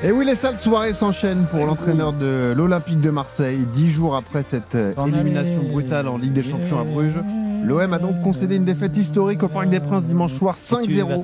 Et oui, les sales soirées s'enchaînent pour l'entraîneur de l'Olympique de Marseille. 10 jours après cette élimination brutale en Ligue des Champions à Bruges, l'OM a donc concédé une défaite historique au Parc des Princes dimanche soir 5-0.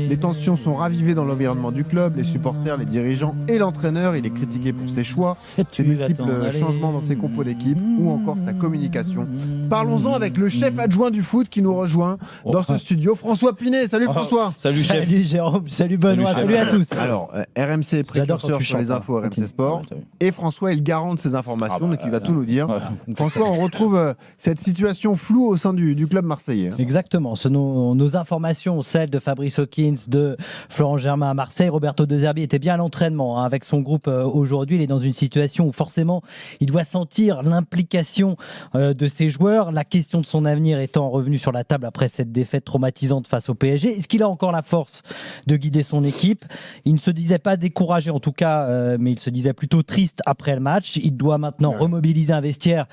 Les tensions sont ravivées dans l'environnement du club, les supporters, les dirigeants et l'entraîneur. Il est critiqué pour ses choix, ses multiples changements dans ses compos d'équipe ou encore sa communication. Parlons-en avec le chef adjoint du foot qui nous rejoint dans ce studio, François Pinet. Salut François. Salut chef. Salut Jérôme, salut Benoît, salut à tous. Alors, RMC précurseur sur les infos RMC Sport. Et François est le garant de ces informations, donc il va tout nous dire. François, on retrouve cette situation floue au sein du club marseillais. Exactement. Nos informations, celles de Fabrice Hawkins, de Florent Germain à Marseille. Roberto De Zerbi était bien à l'entraînement avec son groupe aujourd'hui. Il est dans une situation où forcément il doit sentir l'implication de ses joueurs. La question de son avenir étant revenue sur la table après cette défaite traumatisante face au PSG. Est-ce qu'il a encore la force de guider son équipe ? Il ne se disait pas découragé en tout cas, mais il se disait plutôt triste après le match. Il doit maintenant remobiliser un vestiaire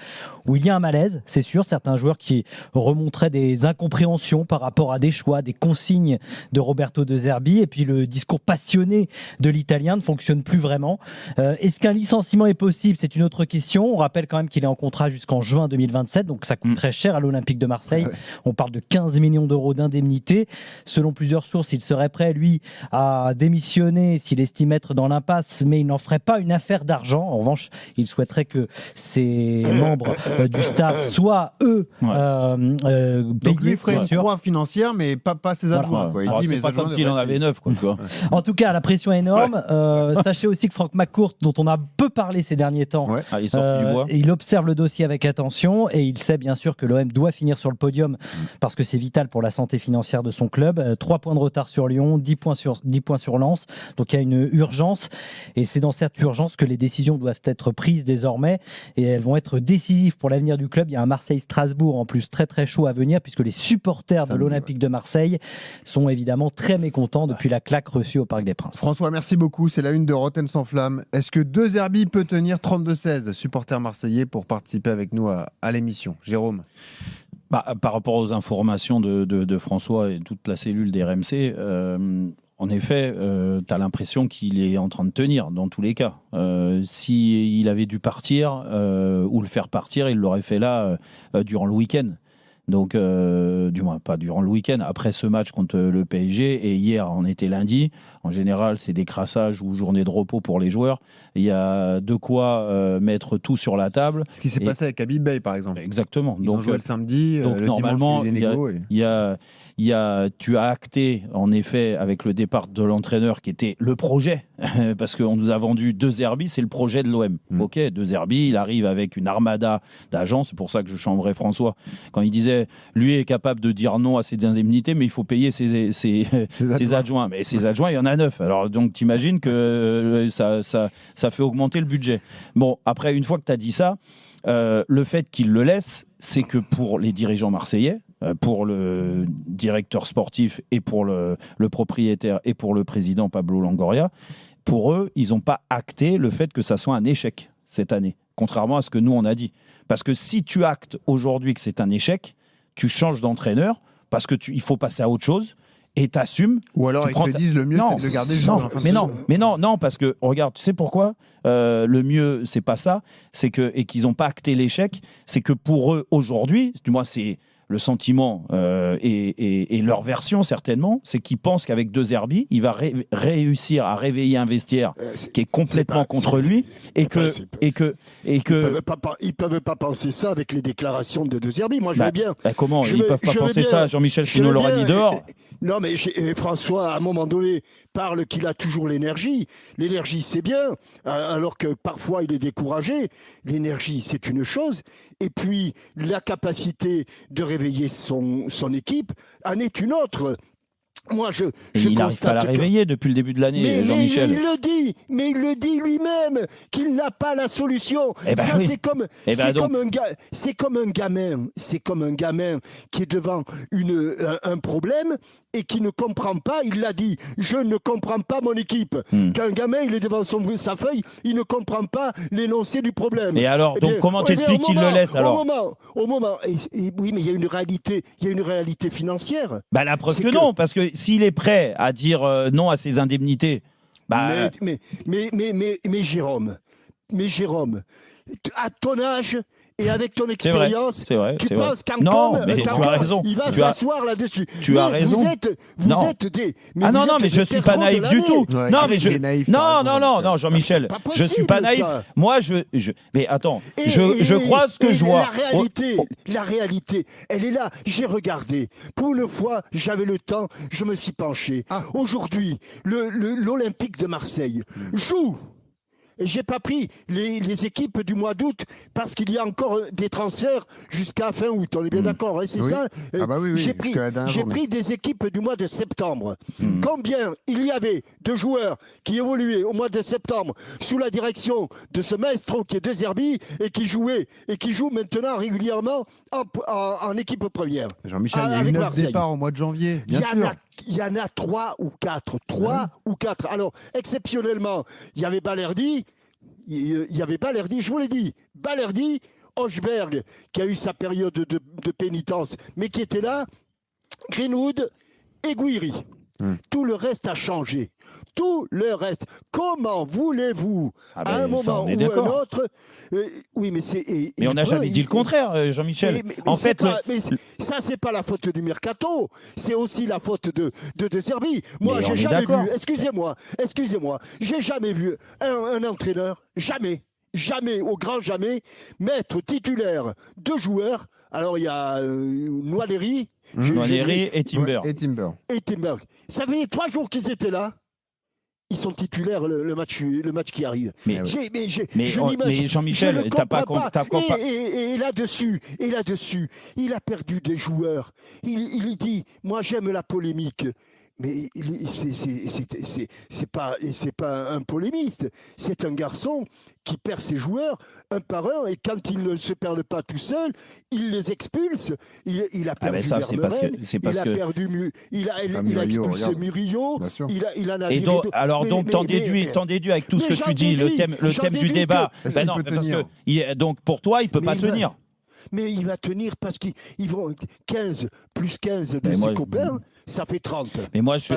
où il y a un malaise, c'est sûr. Certains joueurs qui remontraient des incompréhensions par rapport à des choix, des consignes de Roberto De Zerbi. Et puis le discours passionné de l'Italien ne fonctionne plus vraiment. Est-ce qu'un licenciement est possible ? C'est une autre question. On rappelle quand même qu'il est en contrat jusqu'en juin 2027, donc ça coûte très cher à l'Olympique de Marseille. On parle de 15 millions d'euros d'indemnité. Selon plusieurs sources, il serait prêt, lui, à démissionner s'il estime être dans l'impasse, mais il n'en ferait pas une affaire d'argent. En revanche, il souhaiterait que ses membres du staff soient, eux, donc lui, payés. il ferait une croix financière, mais pas ses adjoints. Quoi. Il dit, c'est pas comme s'il en avait 9. En tout cas, la pression est énorme. Sachez aussi que Franck McCourt, dont on a peu parlé ces derniers temps, il est sorti du bois. Il observe le dossier avec attention et il sait bien sûr que l'OM doit finir sur le podium parce que c'est vital pour la santé financière de son club. 3 points de retard sur Lyon, 10 points sur Lens. Donc il y a une urgence et c'est dans cette urgence que les décisions doivent être prises désormais et elles vont être décisives pour l'avenir du club. Il y a un Marseille-Strasbourg en plus très très chaud à venir puisque les supporters de l'Olympique de Marseille sont évidemment très mécontents depuis la claque reçue au Parc des Princes. François, merci beaucoup. C'est la une de Rotten sans flamme. Est-ce que De Zerbi peut tenir 32-16 supporters marseillais pour participer avec nous à l'émission ? Jérôme. Par rapport aux informations de François et toute la cellule des RMC, en effet, tu as l'impression qu'il est en train de tenir dans tous les cas. S'il avait dû partir ou le faire partir, il l'aurait fait là durant le week-end. Donc, du moins, pas durant le week-end, après ce match contre le PSG, et hier, on était lundi. En général, c'est des crassages ou journées de repos pour les joueurs. Il y a de quoi mettre tout sur la table. Ce qui s'est passé avec Habib Bey, par exemple. Exactement. Ils ont joué le samedi, donc le normalement, dimanche, tu as acté, en effet, avec le départ de l'entraîneur qui était le projet, parce qu'on nous a vendu De Zerbi, c'est le projet de l'OM. Ok, De Zerbi, il arrive avec une armada d'agents, c'est pour ça que je chambrais François, quand il disait, lui est capable de dire non à ses indemnités, mais il faut payer ses adjoints. Mais ses adjoints, il y en a 9. Alors, donc, t'imagines que ça fait augmenter le budget. Bon, après, une fois que tu as dit ça, le fait qu'il le laisse, c'est que pour les dirigeants marseillais, pour le directeur sportif et pour le propriétaire et pour le président Pablo Longoria, pour eux, ils n'ont pas acté le fait que ça soit un échec cette année, contrairement à ce que nous on a dit. Parce que si tu actes aujourd'hui que c'est un échec, tu changes d'entraîneur parce que il faut passer à autre chose. Et t'assumes. Ou alors ils se disent le mieux c'est de le garder non, parce que regarde, tu sais pourquoi le mieux c'est pas ça, c'est que et qu'ils n'ont pas acté l'échec, c'est que pour eux aujourd'hui, du moins c'est le sentiment et leur version certainement, c'est qu'ils pensent qu'avec De Zerbi, il va réussir à réveiller un vestiaire qui est complètement contre lui et que ils peuvent pas penser ça avec les déclarations de Zerbi. Moi, je veux bien. Comment ils peuvent pas penser ça ? Jean-Michel Finot l'aurait mis dehors. Non, mais François, à un moment donné, parle qu'il a toujours l'énergie. L'énergie, c'est bien, alors que parfois il est découragé. L'énergie, c'est une chose. Et puis, la capacité de réveiller son équipe en est une autre. Moi, il n'arrive pas à la réveiller depuis le début de l'année, Jean-Michel. Mais il le dit lui-même qu'il n'a pas la solution. Ça, oui. C'est comme un gamin qui est devant un problème et qui ne comprend pas. Il l'a dit. Je ne comprends pas mon équipe. Qu'un gamin, il est devant sa feuille, il ne comprend pas l'énoncé du problème. Et alors, donc comment t'expliques qu'il le laisse alors ? Au moment. Oui, mais il y a une réalité financière. La preuve que non, parce que s'il est prêt à dire non à ses indemnités, Bah, mais Jérôme, à ton âge et avec ton expérience, tu penses qu'en il va s'asseoir là-dessus. Tu as raison. Vous êtes des. Ah non, mais je ne suis pas naïf du tout. Ouais, non, mais naïf, non, Jean-Michel, je ne suis pas naïf. Moi, mais attends, je crois ce que je vois. La réalité, elle est là. J'ai regardé. Pour une fois, j'avais le temps, je me suis penché. Aujourd'hui, l'Olympique de Marseille joue. Et j'ai pas pris les équipes du mois d'août parce qu'il y a encore des transferts jusqu'à fin août. On est bien d'accord, hein, c'est ça. J'ai pris des équipes du mois de septembre. Combien il y avait de joueurs qui évoluaient au mois de septembre sous la direction de ce maestro qui est De Zerbi et qui joue maintenant régulièrement en équipe première. Jean-Michel, il y a eu 9 départs au mois de janvier. Bien sûr. Il y en a 3 ou 4. 3 ou 4. Alors, exceptionnellement, il y avait Balerdi. Je vous l'ai dit. Balerdi, Hochberg, qui a eu sa période de pénitence, mais qui était là. Greenwood et Guiri. Tout le reste a changé. Tout le reste. Comment voulez-vous, à un moment ou à un autre... oui, mais c'est... Mais on n'a jamais dit le contraire, Jean-Michel. En fait... ça, c'est pas la faute du Mercato. C'est aussi la faute de Zerbi. Moi, j'ai jamais vu... Excusez-moi. J'ai jamais vu un entraîneur, jamais, au grand jamais, mettre titulaire 2 joueurs. Alors, il y a Noaleri et Timber. Et Timber. Ça fait 3 jours qu'ils étaient là. Ils sont titulaires le match qui arrive. Mais Jean-Michel, t'as pas. Et là-dessus, il a perdu des joueurs. Il dit, moi j'aime la polémique. Mais c'est pas un polémiste, c'est un garçon qui perd ses joueurs un par un et quand ils ne se perdent pas tout seuls, il les expulse. Il a perdu il a expulsé Murillo, il en a et donc t'en déduis avec tout ce que tu dis, le thème du débat. Donc pour toi, il peut pas tenir. Mais il va tenir parce qu'ils vont 15 plus 15 de ses copains. Ça fait 30. Mais moi, je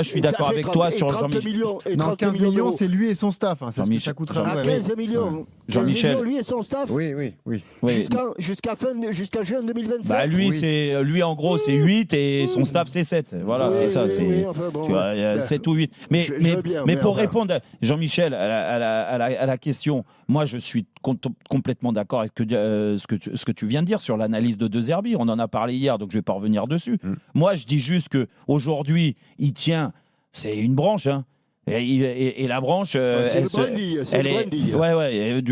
suis d'accord avec toi sur Jean-Michel. Non, 15 millions, c'est lui et son staff. Hein, c'est ce que ça coûtera. 15 millions. Jean-Michel. 15 millions, lui et son staff. Oui. Jusqu'à juin 2027. Bah lui, en gros, c'est 8 et son staff, c'est 7. Voilà, c'est ça. Tu vois, 7 ou 8. Mais pour répondre, Jean-Michel, à la question, moi, je suis complètement d'accord avec ce que tu viens de dire sur l'analyse de De Zerbi. On en a parlé hier, donc je ne vais pas revenir dessus. Moi, je dis juste qu'aujourd'hui, il tient, c'est une branche, hein. Et la branche, du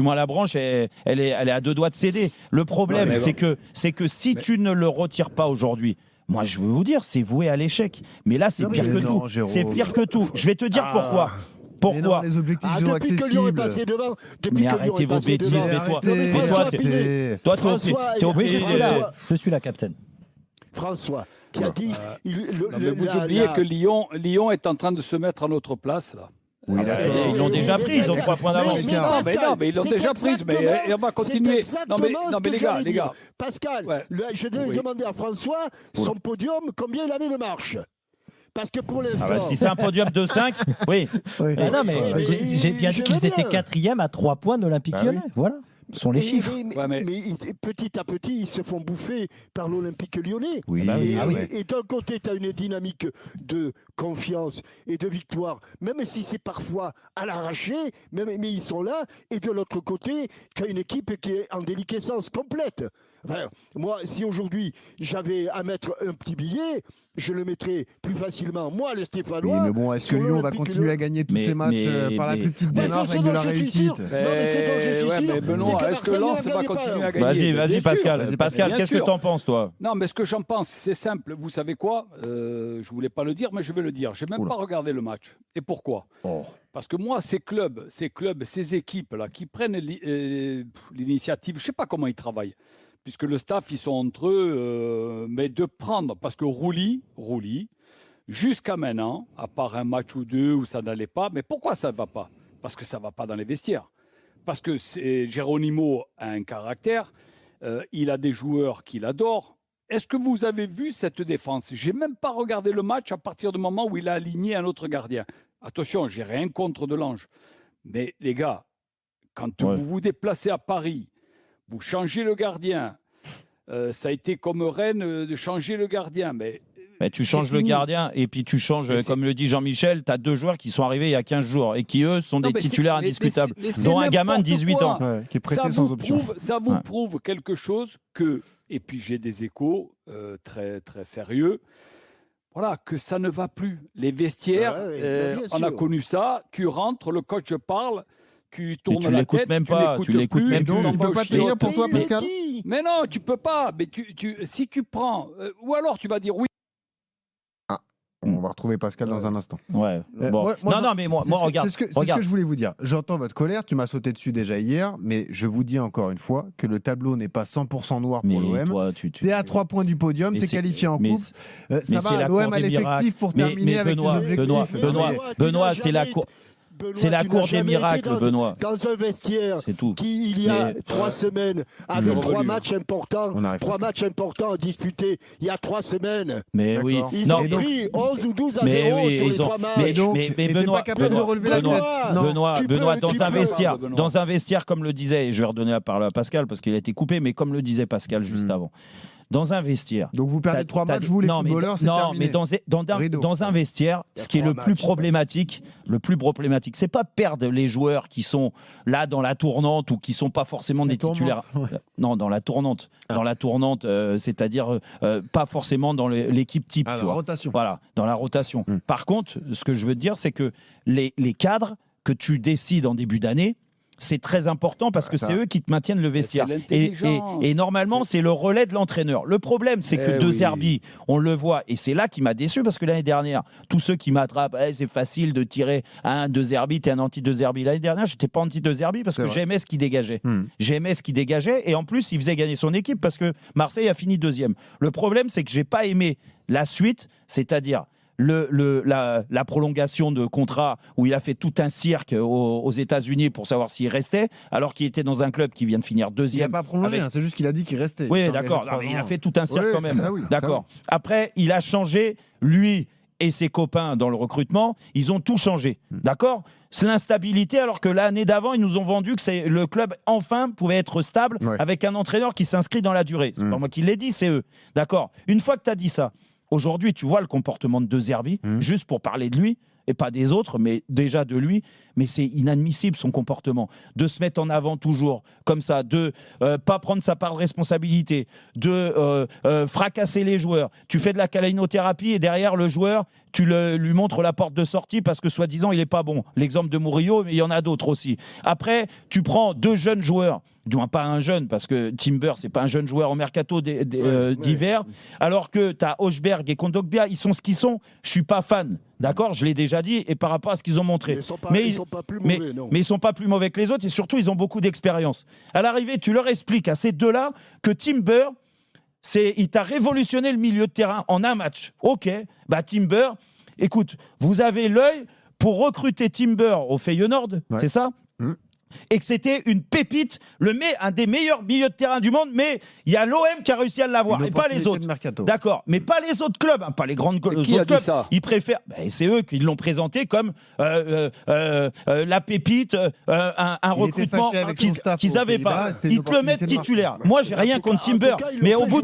moins la branche, elle est à 2 doigts de céder. Le problème, c'est que si tu ne le retires pas aujourd'hui, moi, je veux vous dire, c'est voué à l'échec. Mais là, c'est pire que tout. C'est pire que tout. Je vais te dire pourquoi. Pourquoi non, les objectifs sont accessibles. Mais arrêtez vos bêtises, toi, t'es obligé. Je suis la capitaine. François, qui a dit... vous oubliez que Lyon est en train de se mettre à notre place, là. Oui, ils l'ont déjà pris, ils ont 3 points d'avance. Mais ils l'ont déjà prise, mais on va continuer. Non, mais les gars. Pascal, je devais demander à François son podium, combien il avait de marche. Parce que pour l'instant... si c'est un podium de 5, oui. Non, mais j'ai bien dit qu'ils étaient 4e à 3 points de l'Olympique Lyonnais. Voilà. Ce sont les chiffres. Mais petit à petit, ils se font bouffer par l'Olympique Lyonnais. Et d'un côté, tu as une dynamique de confiance et de victoire, même si c'est parfois à l'arraché, mais ils sont là. Et de l'autre côté, tu as une équipe qui est en déliquescence complète. Enfin, moi, si aujourd'hui j'avais à mettre un petit billet, je le mettrais plus facilement. Moi, le Stéphanois. Oui, mais bon, est-ce que Lyon va continuer à gagner tous ces matchs par la plus petite démarche avec de la réussite? Non, mais c'est dont je suis sûr. Mais Benoît, est-ce que Lens va continuer à gagner? Vas-y, Pascal. Pascal, qu'est-ce que tu en penses, toi? Non, mais ce que j'en pense, c'est simple. Vous savez quoi? Je voulais pas le dire, mais je vais le dire. J'ai même pas regardé le match. Et pourquoi? Parce que moi, ces clubs, ces équipes-là, qui prennent l'initiative, je sais pas comment ils travaillent. Puisque le staff, ils sont entre eux, mais de prendre, parce que Rouli, jusqu'à maintenant, à part un match ou deux où ça n'allait pas, mais pourquoi ça ne va pas? Parce que ça ne va pas dans les vestiaires. Parce que Geronimo a un caractère, il a des joueurs qu'il adore. Est-ce que vous avez vu cette défense? Je n'ai même pas regardé le match à partir du moment où il a aligné un autre gardien. Attention, j'ai rien contre Delange. Mais les gars, quand vous vous déplacez à Paris, vous changez le gardien. Ça a été comme Rennes de changer le gardien. Mais tu changes le gardien et puis tu changes, comme le dit Jean-Michel, tu as 2 joueurs qui sont arrivés il y a 15 jours et qui, eux, sont des titulaires indiscutables, dont un gamin de 18 ans. Qui est prêté sans option. Ça vous prouve quelque chose que, et puis j'ai des échos très, très sérieux, voilà, que ça ne va plus. Les vestiaires, on a connu ça, tu rentres, le coach parle, tu tournes la tête, tu l'écoutes même pas. Donc, il ne peut pas tenir pour toi, Pascal? Mais non, tu peux pas. Mais si tu prends, ou alors tu vas dire oui. On va retrouver Pascal dans un instant. Ouais. Bon. Mais moi, regarde. C'est ce que je voulais vous dire. J'entends votre colère, tu m'as sauté dessus déjà hier, mais je vous dis encore une fois que le tableau n'est pas 100% noir pour l'OM. Tu es à 3 points du podium, tu es qualifié en coupe. Ça va, l'OM a l'effectif pour terminer avec ses objectifs. Benoît, c'est la cour. C'est la cour des miracles, Benoît. Dans un vestiaire tout. Qui, il y a 3 semaines, avait 3 matchs importants, 3 matchs importants à disputer il y a 3 semaines. Mais oui. Ils ont pris 11 ou 12 à 0 sur les 3 matchs. Mais Benoît, pas capable de relever la tête. Benoît, dans un vestiaire, comme le disait, et je vais redonner la parole à Pascal parce qu'il a été coupé, mais comme le disait Pascal juste avant. Dans un vestiaire. Donc vous perdez 3 matchs, vous les footballeurs, c'est terminé. Mais dans un vestiaire, ce qui est le plus problématique, c'est pas perdre les joueurs qui sont là dans la tournante ou qui sont pas forcément des titulaires. Non, dans la tournante. Dans la tournante, c'est-à-dire pas forcément dans l'équipe type. Dans la rotation. Voilà, dans la rotation. Par contre, ce que je veux dire, c'est que les cadres que tu décides en début d'année, c'est très important parce que c'est eux qui te maintiennent le vestiaire. Et normalement, c'est le relais de l'entraîneur. Le problème, c'est que De Zerbi, on le voit, et c'est là qui m'a déçu parce que l'année dernière, tous ceux qui m'attrapent, c'est facile de tirer un De Zerbi, t'es un anti-De Zerbi. L'année dernière, j'étais pas anti-De Zerbi parce que j'aimais ce qu'il dégageait. J'aimais ce qu'il dégageait et en plus, il faisait gagner son équipe parce que Marseille a fini 2e. Le problème, c'est que j'ai pas aimé la suite, c'est-à-dire la prolongation de contrat où il a fait tout un cirque aux États-Unis pour savoir s'il restait, alors qu'il était dans un club qui vient de finir 2e. Il n'a pas prolongé, c'est juste qu'il a dit qu'il restait. Oui, d'accord. Il a fait tout un cirque quand même. D'accord. Après, il a changé, lui et ses copains dans le recrutement, ils ont tout changé. D'accord ? C'est l'instabilité, alors que l'année d'avant, ils nous ont vendu que le club, enfin, pouvait être stable avec un entraîneur qui s'inscrit dans la durée. C'est pas moi qui l'ai dit, c'est eux. D'accord ? Une fois que tu as dit ça, aujourd'hui, tu vois le comportement de De Zerbi, juste pour parler de lui, et pas des autres, mais déjà de lui. Mais c'est inadmissible son comportement. De se mettre en avant toujours, comme ça, de pas prendre sa part de responsabilité, de fracasser les joueurs. Tu fais de la câlinothérapie et derrière le joueur, tu lui montres la porte de sortie parce que soi-disant, il n'est pas bon. L'exemple de Murillo, mais il y en a d'autres aussi. Après, tu prends 2 jeunes joueurs, du moins pas un jeune, parce que Timber, c'est pas un jeune joueur au mercato d'hiver, alors que tu as Hochberg et Kondogbia, ils sont ce qu'ils sont. Je suis pas fan, d'accord ? Je l'ai déjà dit, et par rapport à ce qu'ils ont montré. Ils sont pas plus mauvais, non. Mais ils sont pas plus mauvais que les autres, et surtout, ils ont beaucoup d'expérience. À l'arrivée, tu leur expliques à ces deux-là que Timber, il t'a révolutionné le milieu de terrain en un match. Ok, Timber, écoute, vous avez l'œil pour recruter Timber au Feyenoord, c'est ça ? Et que c'était une pépite, un des meilleurs milieux de terrain du monde, mais il y a l'OM qui a réussi à l'avoir, et pas les autres. D'accord, mais pas les autres clubs, pas les grands clubs. Qui a dit ça ? Ils préfèrent. C'est eux qui l'ont présenté comme la pépite, un recrutement qu'ils n'avaient pas. Ils te le mettent titulaire. Moi, j'ai rien contre Timber, mais au bout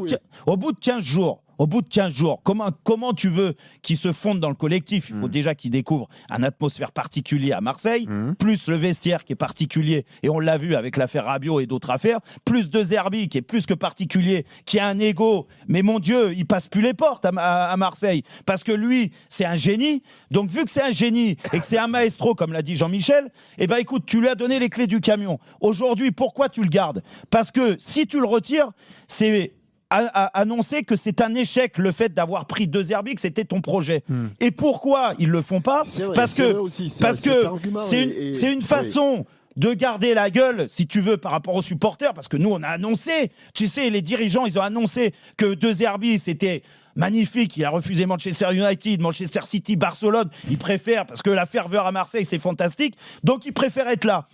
de 15 jours. Au bout de 15 jours, comment tu veux qu'ils se fondent dans le collectif ? Il faut déjà qu'ils découvrent une atmosphère particulière à Marseille, plus le vestiaire qui est particulier, et on l'a vu avec l'affaire Rabiot et d'autres affaires, plus De Zerbi qui est plus que particulier, qui a un ego, mais mon Dieu, il passe plus les portes à Marseille, parce que lui, c'est un génie. Donc vu que c'est un génie et que c'est un maestro, comme l'a dit Jean-Michel, écoute, tu lui as donné les clés du camion. Aujourd'hui, pourquoi tu le gardes ? Parce que si tu le retires, c'est annoncer que c'est un échec le fait d'avoir pris De Zerbi, que c'était ton projet. Et pourquoi ils le font pas ? Parce que c'est une façon de garder la gueule, si tu veux, par rapport aux supporters, parce que nous, on a annoncé, tu sais, les dirigeants, ils ont annoncé que De Zerbi, c'était magnifique, il a refusé Manchester United, Manchester City, Barcelone, il préfère, parce que la ferveur à Marseille, c'est fantastique, donc il préfère être là.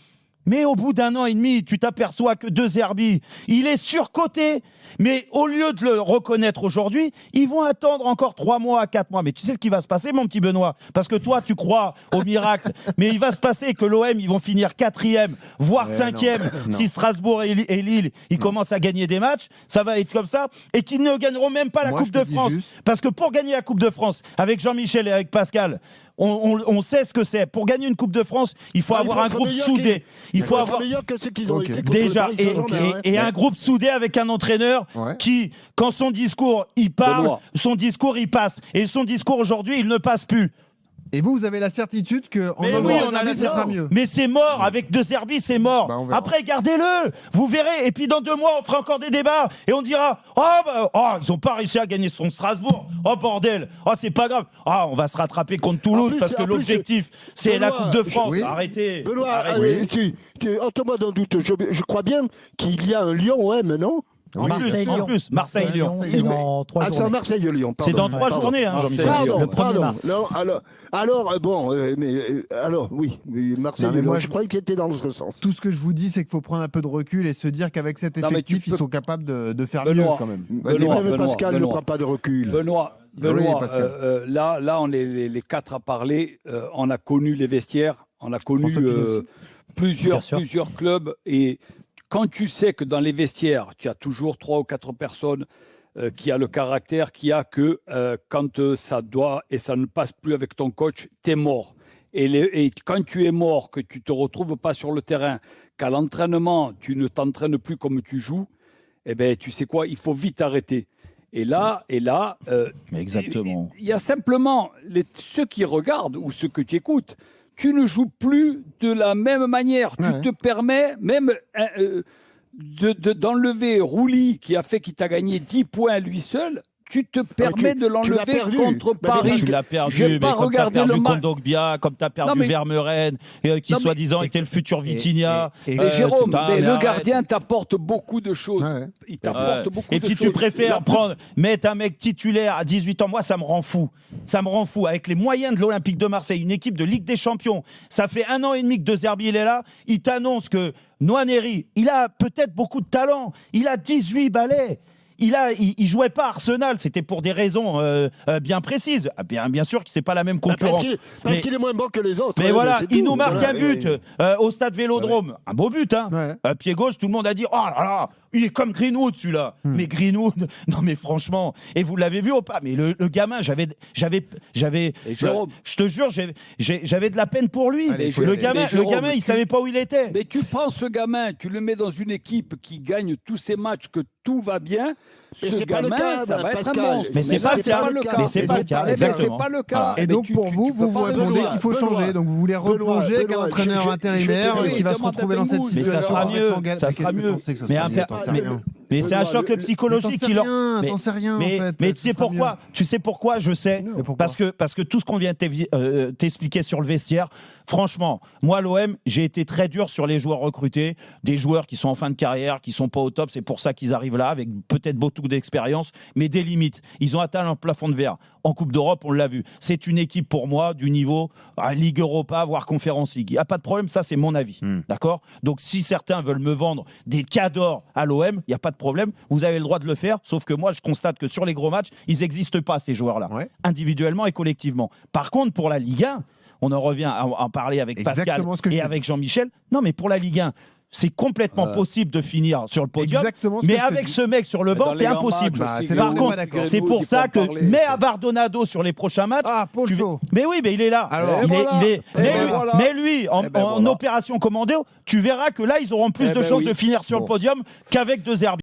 Mais au bout d'un an et demi, tu t'aperçois que De Zerbi, il est surcoté. Mais au lieu de le reconnaître aujourd'hui, ils vont attendre encore 3 mois, 4 mois. Mais tu sais ce qui va se passer, mon petit Benoît? Parce que toi, tu crois au miracle. Mais il va se passer que l'OM, ils vont finir 4e, voire 5e, si Strasbourg et Lille, ils commencent à gagner des matchs. Ça va être comme ça. Et qu'ils ne gagneront même pas la Coupe de France. Parce que pour gagner la Coupe de France, avec Jean-Michel et avec Pascal, on sait ce que c'est. Pour gagner une Coupe de France, il faut avoir un groupe soudé. Il faut avoir déjà et un groupe soudé avec un entraîneur qui, quand son discours il parle, son discours il passe. Et son discours aujourd'hui, il ne passe plus. Et vous avez la certitude que mais oui, on a ça sera mieux. Mais c'est mort, avec De Zerbi, c'est mort. Bah, après, gardez-le, vous verrez. Et puis dans 2 mois, on fera encore des débats et on dira ils ont pas réussi à gagner son Strasbourg. Oh bordel, c'est pas grave. On va se rattraper contre Toulouse parce que l'objectif, c'est la Coupe de France. Oui. Arrêtez. Benoît, entends-moi dans le doute. Je crois bien qu'il y a un Lyon-OM, non? En plus, Marseille-Lyon. C'est dans 3 journées. C'est Marseille-Lyon. C'est dans 3 journées, Jean-Michel. Pardon. Oui, Marseille-Lyon. Je croyais que c'était dans l'autre sens. Tout ce que je vous dis, c'est qu'il faut prendre un peu de recul et se dire qu'avec cet effectif, ils sont capables de faire mieux quand même. Pascal ne prend pas de recul. Benoît, là, on est les 4 à parler. On a connu les vestiaires, on a connu plusieurs clubs et quand tu sais que dans les vestiaires, tu as toujours 3 ou 4 personnes qui a le caractère, qui a que quand ça doit et ça ne passe plus avec ton coach, tu es mort. Et quand tu es mort, que tu ne te retrouves pas sur le terrain, qu'à l'entraînement, tu ne t'entraînes plus comme tu joues, eh ben, tu sais quoi, il faut vite arrêter. Et là, exactement. Il y a simplement ceux qui regardent ou ceux que tu écoutes. Tu ne joues plus de la même manière. Tu te permets même d'enlever Rouly, qui t'a gagné 10 points lui seul. Tu te permets de l'enlever contre Paris. Tu l'as perdu, mais comme tu as perdu contre Dogbia, comme tu as perdu Vermeuren, qui soi-disant était le futur Vitinha. Mais Jérôme, le gardien t'apporte beaucoup de choses. Il t'apporte beaucoup de choses. Et puis tu préfères mettre un mec titulaire à 18 ans, moi ça me rend fou. Ça me rend fou. Avec les moyens de l'Olympique de Marseille, une équipe de Ligue des Champions, ça fait 1 an et demi que De Zerbi il est là, il t'annonce que Nwaneri, il a peut-être beaucoup de talent, il a 18 balais. Il jouait pas à Arsenal, c'était pour des raisons bien précises. Bien sûr que c'est pas la même concurrence. Parce qu'il est moins bon que les autres. Mais voilà, il nous marque un but au stade Vélodrome. Un beau but, hein. Pied gauche, tout le monde a dit « Oh là là, il est comme Greenwood celui-là ». Mais Greenwood, non mais franchement, et vous l'avez vu ou pas? Mais le gamin, je te jure, j'avais de la peine pour lui. Le gamin, il savait pas où il était. Mais tu prends ce gamin, tu le mets dans une équipe qui gagne tous ses matchs, que tout va bien. Ce gamin, ça va être un monstre. Mais c'est pas le cas. Mais c'est pas le cas. Exactement. C'est pas le cas. Et donc pour vous répondez qu'il faut changer. Donc vous voulez replonger avec un entraîneur intérimaire qui va se retrouver dans cette situation. Mais ça sera mieux. Ça sera mieux. Mais c'est un choc psychologique qui leur. T'en sais rien. Mais tu sais pourquoi? Tu sais pourquoi? Je sais. Parce que tout ce qu'on vient de t'expliquer sur le vestiaire, franchement, moi l'OM, j'ai été très dur sur les joueurs recrutés, des joueurs qui sont en fin de carrière, qui sont pas au top. C'est pour ça qu'ils arrivent là avec peut-être beaucoup d'expérience, mais des limites. Ils ont atteint leur plafond de verre. En Coupe d'Europe, on l'a vu. C'est une équipe pour moi du niveau Ligue Europa, voire Conference League. Il n'y a pas de problème, ça c'est mon avis. D'accord? Donc si certains veulent me vendre des cadors à l'OM, il n'y a pas de problème. Vous avez le droit de le faire, sauf que moi je constate que sur les gros matchs, ils n'existent pas ces joueurs-là, individuellement et collectivement. Par contre, pour la Ligue 1, on en revient à en parler avec Pascal et avec Jean-Michel. Non, mais pour la Ligue 1, c'est complètement possible de finir sur le podium, mais avec ce mec sur le banc, c'est impossible. Par contre, c'est pour ça que mets à Bardonado sur les prochains matchs. Mais oui, mais il est là. Mais lui, en opération commando, tu verras que là, ils auront plus de chances de finir sur le podium qu'avec De Zerbi.